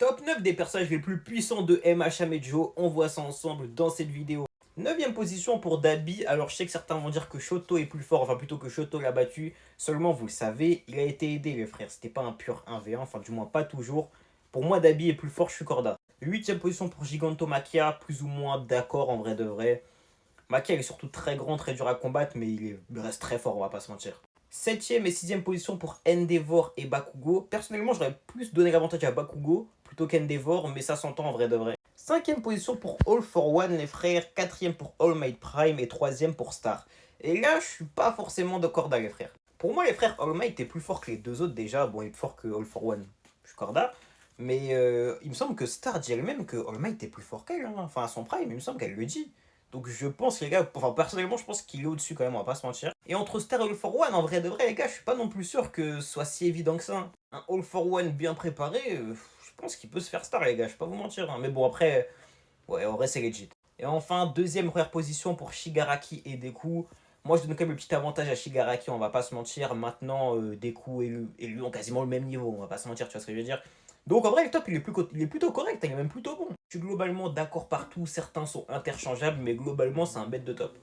Top 9 des personnages les plus puissants de MHM et Joe, on voit ça ensemble dans cette vidéo. 9ème position pour Dabi, alors je sais que certains vont dire que Shoto est plus fort, enfin plutôt que Shoto l'a battu, seulement vous le savez, il a été aidé les frères, c'était pas un pur 1v1, enfin du moins pas toujours. Pour moi Dabi est plus fort, je suis corda. 8ème position pour Gigantomachia, plus ou moins d'accord en vrai de vrai. Machia il est surtout très grand, très dur à combattre, mais il reste très fort, on va pas se mentir. 7ème et 6ème position pour Endeavor et Bakugo. Personnellement, j'aurais plus donné l'avantage à Bakugo plutôt qu'Endeavor, mais ça s'entend en vrai de vrai. 5ème position pour All for One, les frères. 4ème pour All Might Prime et 3ème pour Star. Et là, je suis pas forcément d'accord avec les frères. Pour moi, les frères All Might est plus fort que les deux autres déjà. Bon, il est plus fort que All for One. Je suis corda. Mais il me semble que Star dit elle-même que All Might est plus fort qu'elle. Hein. Enfin, à son prime, il me semble qu'elle le dit. Donc je pense, les gars, enfin personnellement, je pense qu'il est au-dessus quand même, on va pas se mentir. Et entre Star et All for One, en vrai de vrai, les gars, je suis pas non plus sûr que ce soit si évident que ça. Un All for One bien préparé, je pense qu'il peut se faire Star, les gars, je vais pas vous mentir. Hein. Mais bon, après, ouais, en vrai, c'est legit. Et enfin, deuxième première position pour Shigaraki et Deku. Moi, je donne quand même le petit avantage à Shigaraki, on va pas se mentir. Maintenant, Deku et lui ont quasiment le même niveau, on va pas se mentir, tu vois ce que je veux dire. Donc en vrai, le top, il est plutôt correct, hein, il est même plutôt bon. Je suis globalement d'accord partout, certains sont interchangeables, mais globalement, c'est un bête de top.